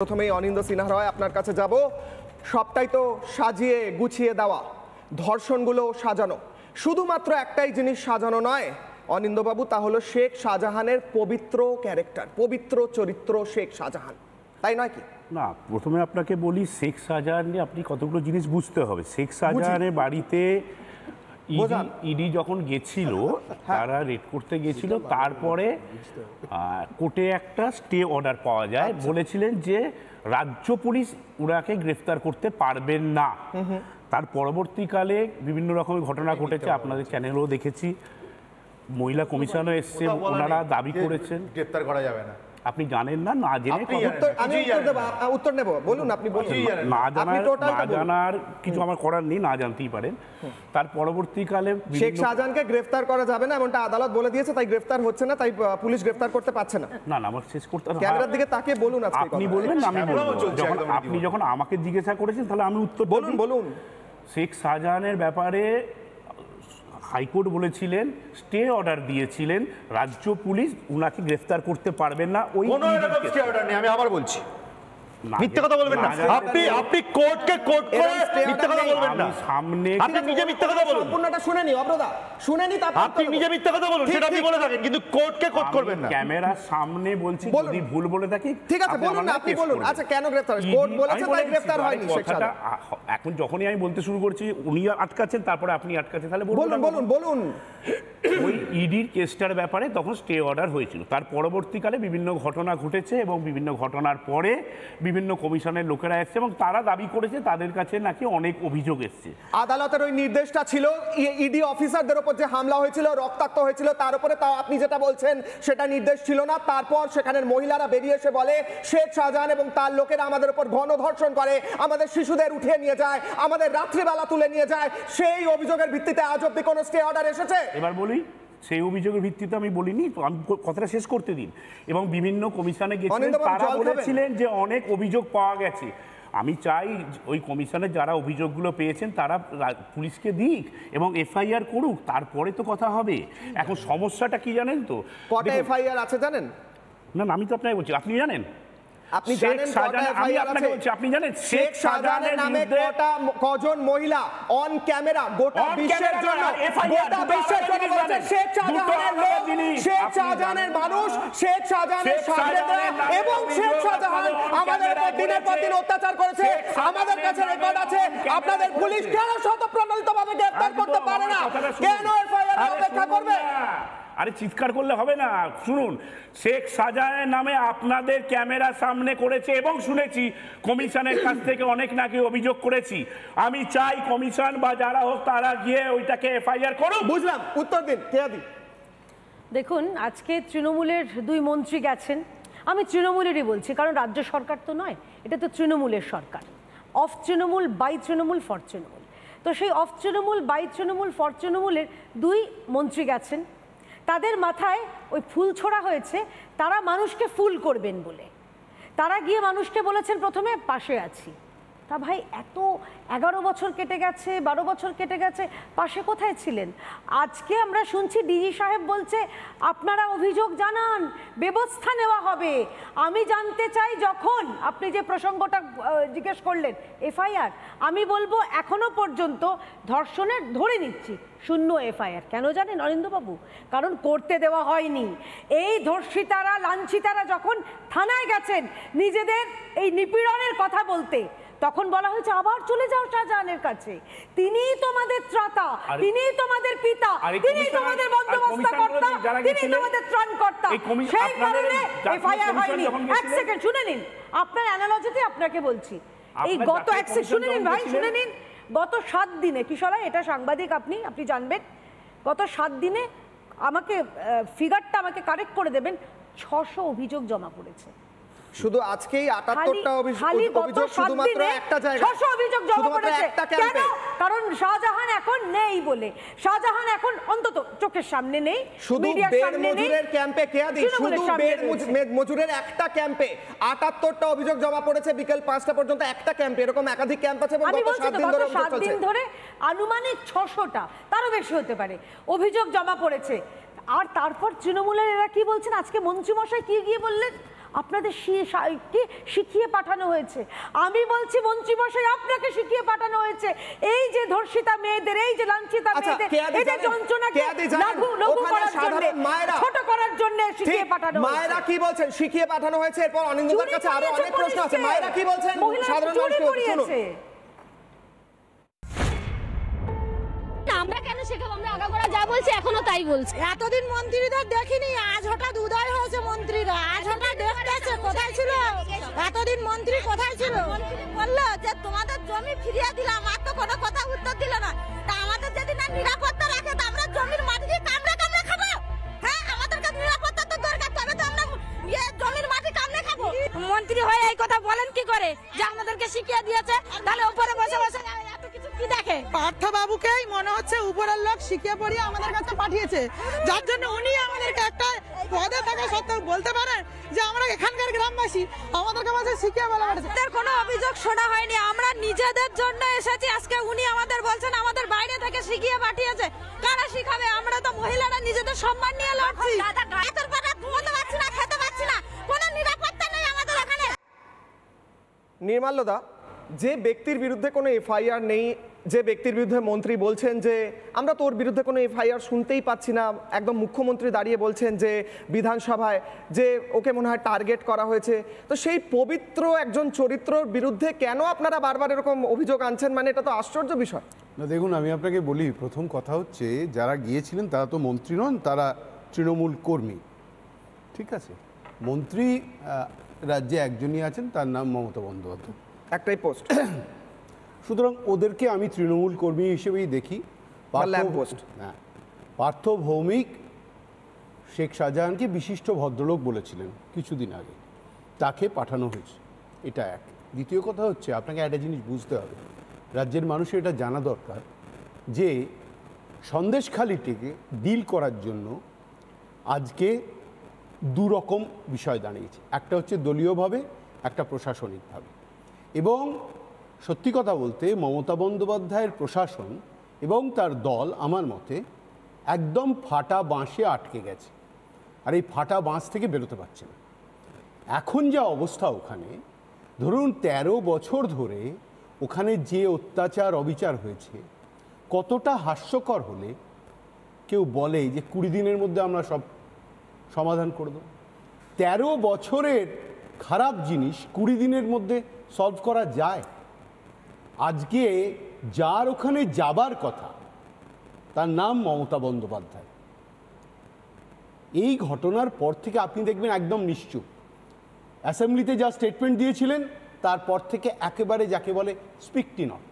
প্রথমেই অনিন্দ্য সিনহা রয় আপনার কাছে যাব। সবটাই তো সাজিয়ে গুছিয়ে দেওয়া, ধর্ষণগুলো সাজানো, শুধুমাত্র একটাই জিনিস সাজানো নয় অনিন্দ্যবাবু, তা হলো শেখ শাহজাহানের পবিত্র ক্যারেক্টার, পবিত্র চরিত্র শেখ শাহজাহান, তাই নয় কি? না, প্রথমে আপনাকে বলি শেখ শাহজাহান নিয়ে আপনি কতগুলো জিনিস বুঝতে হবে। শেখ শাহজাহানের বাড়িতে ইডি যখন গেছিল, তারা রেড করতে গেছিল, তারপরে কোর্টে একটা স্টে অর্ডার পাওয়া যায়। বলেছিলেন যে রাজ্য পুলিশ ওনাকে গ্রেফতার করতে পারবেন না। তার পরবর্তীকালে বিভিন্ন রকমের ঘটনা ঘটেছে, আপনাদের চ্যানেলেও দেখেছি, মহিলা কমিশনও এসছে, ওনারা দাবি করেছেন গ্রেফতার করা যাবে না। আপনি জানেন না, না জেনে উত্তর নেব, বলুন আপনি বলুন। না জানার কিছু আমার করার নেই, না জানতেই পারেন। তার পরবর্তীকালে শেখ শাহজাহানকে গ্রেফতার করা যাবে না এমনটা আদালত বলে দিয়েছে, তাই গ্রেফতার হচ্ছে না, তাই পুলিশ গ্রেফতার করতে পারছে না। না না, আমার শেষ করতে হবে। ক্যামেরার দিকে তাকিয়ে বলুন, আপনি বলবেন, আমি বলবো। আপনি যখন আমাকে জিজ্ঞাসা করেছেন, তাহলে আমি উত্তর বলুন। বলুন। শেখ শাহজাহানের ব্যাপারে হাইকোর্ট বলেছিলেন, স্টে অর্ডার দিয়েছিলেন, রাজ্য পুলিশ উনাকে গ্রেফতার করতে পারবেন না। ওই কোনো রকম স্টে অর্ডার নেই, আমি আবার বলছি, মিথ্যা কথা বলবেন না। আপনি কোর্টকে কোর্ট করে মিথ্যা কথা বলবেন না। সামনে আপনি নিজে মিথ্যা কথা বলুন। সম্পূর্ণটা শুনেনি অব্রদা, শুনেনি, আপনি নিজে মিথ্যা কথা বলুন, সেটা আপনি বলে থাকেন, কিন্তু কোর্টকে কোর্ট করবেন না। ক্যামেরার সামনে বলছি, যদি ভুল বলে থাকি ঠিক আছে, বলুন না, আপনি বলুন। আচ্ছা, কেন গ্রেফতার? কোর্ট বলেছে তাই গ্রেফতার হয়নি শেখ শাহজাহান। এখন যখনই আমি বলতে শুরু করছি, উনি আটকাচ্ছেন, তারপরে আপনি আটকাচ্ছেন, তাহলে বলুন। ওই ইডির কেসটার ব্যাপারে তখন স্টে অর্ডার হয়েছিল। তার পরবর্তীকালে বিভিন্ন ঘটনা ঘটেছে এবং বিভিন্ন ঘটনার পরে বিভিন্ন কমিশনের লোকেরা এসছে এবং তারা দাবি করেছে তাদের কাছে নাকি অনেক অভিযোগ এসছে। আদালতের ওই নির্দেশটা ছিল ইডি অফিসারদের উপর যে হামলা হয়েছিল, রক্তাক্ত হয়েছিল, তার উপরে তা আপনি যেটা বলছেন সেটা নির্দেশ ছিল না। তারপর সেখানের মহিলারা বেরিয়ে এসে বলে শেখ শাহজাহান এবং তার লোকেরা আমাদের উপর গণধর্ষণ করে, আমাদের শিশুদের উঠিয়ে নিয়ে যায়, আমাদের রাত্রিবেলা তুলে নিয়ে যায়। সেই অভিযোগের ভিত্তিতে আজ অব্দি কোনো স্টে অর্ডার এসেছে? এবার বলি, সেই অভিযোগের ভিত্তিতে আমি বলিনি, আমি কথাটা শেষ করতে দিন। এবং বিভিন্ন কমিশনে গেছিলেন, তারা বলেছিলেন যে অনেক অভিযোগ পাওয়া গেছে। আমি চাই ওই কমিশনে যারা অভিযোগগুলো পেয়েছেন তারা পুলিশকে দিক এবং এফআইআর করুক, তারপরে তো কথা হবে। এখন সমস্যাটা কি জানেন তো? কটা এফআইআর আছে জানেন? না, আমি তো আপনাকে বলছি, আপনি জানেন? আপনি জানেন আপনি জানেন শেখ শাহজাহানের নামে কজন মহিলা অন ক্যামেরা গোটা বিশ্বের জন্য শেখ শাহজাহানের লোক, শেখ শাহজাহানের মানুষ, শেখ শাহজাহানের সামনেরা এবং শেখ শাহজাহান আমাদের উপর দিনের পর দিন অত্যাচার করেছে। আমাদের কাছে রেকর্ড আছে। আপনাদের পুলিশ কেন স্বতঃপ্রণোদিতভাবে গ্রেফতার করতে পারে না? কেন এফআইআর অপেক্ষা করবে? আরে চিৎকার করলে হবে না, শুনুন। শেখ শাহজাহানের নামে আপনাদের ক্যামেরা সামনে করেছে এবং শুনেছি কমিশনের কাছ থেকে অনেক নাকি অভিযোগ করেছি। আমি চাই কমিশন বা যারা হোক তারা গিয়ে ওইটাকে এফআইআর করুক। বুঝলাম, উত্তর দিন। দেখুন, আজকে তৃণমূলের দুই মন্ত্রী গেছেন। আমি তৃণমূলেরই বলছি, কারণ রাজ্য সরকার তো নয়, এটা তো তৃণমূলের সরকার। Of Trinamool, by Trinamool, for Trinamool. তো সেই of Trinamool, by Trinamool, for তৃণমূলের দুই মন্ত্রী গেছেন। তাদের মাথায় ওই ফুল ছোড়া হয়েছে তারা মানুষকে ফুল করবেন বলে। তারা গিয়ে মানুষকে বলেছেন প্রথমে পাশে আছি। তা ভাই, এত 11 বছর কেটে গেছে, 12 বছর কেটে গেছে, পাশে কোথায় ছিলেন? আজকে আমরা শুনছি ডিজি সাহেব বলছে আপনারা অভিযোগ জানান, ব্যবস্থা নেওয়া হবে। আমি জানতে চাই, যখন আপনি যে প্রসঙ্গটা জিজ্ঞেস করলেন এফআইআর, আমি বলবো এখনো পর্যন্ত ধর্ষণের ধরে নিচ্ছি 0 এফআইআর। কেন জানেন অরিন্দবাবু? কারণ করতে দেওয়া হয়নি। এই ধর্ষিতারা, লাঞ্ছিতারা যখন থানায় গেছেন নিজেদের এই নিপীড়নের কথা বলতে, তখন বলা হয়েছে আবার চলে যাও শাহজাহানের কাছে, তিনিই তোমাদের ত্রাতা, তিনিই তোমাদের পিতা, তিনিই তোমাদের বন্দোবস্তকর্তা, তিনিই তোমাদের ত্রাণকর্তা। সেই কারণে এফআইআর হয়নি। এক সেকেন্ড শুনে নিন, আপনার অ্যানালজিতে আপনাকে বলছি। এই গত এক সেকেন্ড শুনে নিন ভাই, শুনে নিন। গত 7 দিনে, কিশোরা এটা সাংবাদিক, আপনি জানবেন, গত 7 দিনে আমাকে ফিগারটা আমাকে কারেক্ট করে দেবেন, 600 অভিযোগ জমা পড়েছে। শুধু আজকেই 78টা অভিযোগ শুধুমাত্র একটা জায়গায়, 600 অভিযোগ জমা পড়েছে। কেন? কারণ শাহজাহান এখন নেই বলে। শাহজাহান এখন অন্তত চোখের সামনে নেই, মিডিয়ার সামনে নেই। মজুরের ক্যাম্পে কেয়াদি, শুধু মজুরের একটা ক্যাম্পে 78টা অভিযোগ জমা পড়েছে বিকেল 5টা পর্যন্ত। একটা ক্যাম্পে, এরকম একাধিক ক্যাম্প আছে এবং গত 7 দিন ধরে আনুমানিক 600টা, তারও বেশি হতে পারে, অভিযোগ জমা পড়েছে। আর তারপর তৃণমূলের এরা কি বলছেন, আজকে মন্ত্রীমশাই কি গিয়ে বললেন, আপনাদের শিখিয়ে পাঠানো হয়েছে। আমি বলছি মন্ত্রীমশাই, আপনাকে শিখিয়ে পাঠানো হয়েছে এই যে ধর্ষিতা মেয়েদের, এই যে লাঞ্ছিতা মেয়েদের, এই যে যন্ত্রণাকে লঘু করার জন্য, ছোট করার জন্য শিখিয়ে পাঠানো হয়েছে। মায়েরা কি বলছেন? শিখিয়ে পাঠানো হয়েছে। এরপর অনিন্দিতার কাছে আরো অনেক প্রশ্ন আছে। মায়েরা কি বলছেন? সাধারণ মানুষকে শুনুন। আমরা কেন শেখাবো? আমরা আগাগোড়া যা বলছি এখনো তাই বলছি। এতদিন মন্ত্রীদের দেখিনি, আজ হঠাৎ উদয় হয়েছে মন্ত্রীরা, আজ হঠাৎ দেখতেছে। কোথায় ছিল এতদিন মন্ত্রী? কোথায় ছিল? বললো যে তোমাদের জমি ফিরিয়ে দিলাম, আর তো কোনো কথা উত্তর দিল না। তা আমাদের যদি না নিরাপত্তা রাখে, তা আমরা জমির মাটি দিয়ে কামড়ে কামড়ে খাবো? হ্যাঁ, আমাদের কাছে নিরাপত্তা তো দরকার, তবে তো আমরা জমির মাটি কামড়ে খাবো। মন্ত্রী হয়ে এই কথা বলেন কি করে যে আমাদেরকে শিখিয়ে দিয়েছে? তাহলে উপরে বসে বসে এত কিছু কি দেখে? পার্থ বাবুকেই মনে হচ্ছে উপরের লোক শিখিয়ে পড়িয়ে আমাদের কাছে পাঠিয়েছে, যার জন্য উনি আমাদেরকে একটা পদে থাকা সত্ত্বেও বলতে পারেন যে আমরা এখানকার গ্রামবাসী, আমাদেরকে বলছে শিখিয়ে বলা হয়েছে। আমাদের কোনো অভিযোগ শোনা হয়নি, আমরা নিজেদের জন্য এসেছি। আজকে উনি আমাদের বলছেন আমাদের বাইরে থেকে শিখিয়ে পাঠিয়েছে। কারা শিখাবে? আমরা তো মহিলারা নিজেদের সম্মান নিয়ে লড়ছি। গায়ের পাতা ঘুমোতে পারছি না, খেতে পারছি না, কোনো নিরাপত্তা নেই আমাদের এখানে। নির্মাল্যদা, যে ব্যক্তির বিরুদ্ধে কোনো এফআইআর নেই, যে ব্যক্তির বিরুদ্ধে মন্ত্রী বলছেন যে আমরা তোর বিরুদ্ধে কোনো এফআইআর শুনতেই পাচ্ছি না, একদম মুখ্যমন্ত্রী দাঁড়িয়ে বলছেন যে বিধানসভায় যে ওকে মনে হয় টার্গেট করা হয়েছে, তো সেই পবিত্র একজন চরিত্রর বিরুদ্ধে কেন আপনারা বারবার এরকম অভিযোগ আনছেন? মানে এটা তো আশ্চর্য বিষয়। না দেখুন, আমি আপনাকে বলি, প্রথম কথা হচ্ছে যারা গিয়েছিলেন তারা তো মন্ত্রী নন, তারা তৃণমূল কর্মী। ঠিক আছে, মন্ত্রী রাজ্যে একজনই আছেন, তার নাম মমতা বন্দ্যোপাধ্যায়, একটাই পোস্ট। সুতরাং ওদেরকে আমি তৃণমূল কর্মী হিসেবেই দেখি। পার্থ ভৌমিক শেখ শাহজাহানকে বিশিষ্ট ভদ্রলোক বলেছিলেন কিছুদিন আগে, তাকে পাঠানো হয়েছে, এটা এক। দ্বিতীয় কথা হচ্ছে, আপনাকে একটা জিনিস বুঝতে হবে, রাজ্যের মানুষের এটা জানা দরকার যে সন্দেশখালিটিকে ডিল করার জন্য আজকে দুরকম বিষয় দাঁড়িয়েছে। একটা হচ্ছে দলীয়ভাবে, একটা প্রশাসনিকভাবে। এবং সত্যি কথা বলতে মমতা বন্দ্যোপাধ্যায়ের প্রশাসন এবং তার দল আমার মতে একদম ফাটা বাঁশে আটকে গেছে, আর এই ফাটা বাঁশ থেকে বেরোতে পারছে না। এখন যা অবস্থা ওখানে, ধরুন 13 বছর ধরে ওখানে যে অত্যাচার অবিচার হয়েছে, কতটা হাস্যকর হলে কেউ বলে যে 20 দিনের মধ্যে আমরা সব সমাধান করে দেব। 13 বছরের খারাপ জিনিস 20 দিনের মধ্যে সলভ করা যায়? আজকে যার ওখানে যাবার কথা তার নাম মমতা বন্দ্যোপাধ্যায়। এই ঘটনার পর থেকে আপনি দেখবেন একদম নিশ্চুপ। অ্যাসেম্বলিতে যা স্টেটমেন্ট দিয়েছিলেন তারপর থেকে একেবারে যাকে বলে স্পিকটি নট।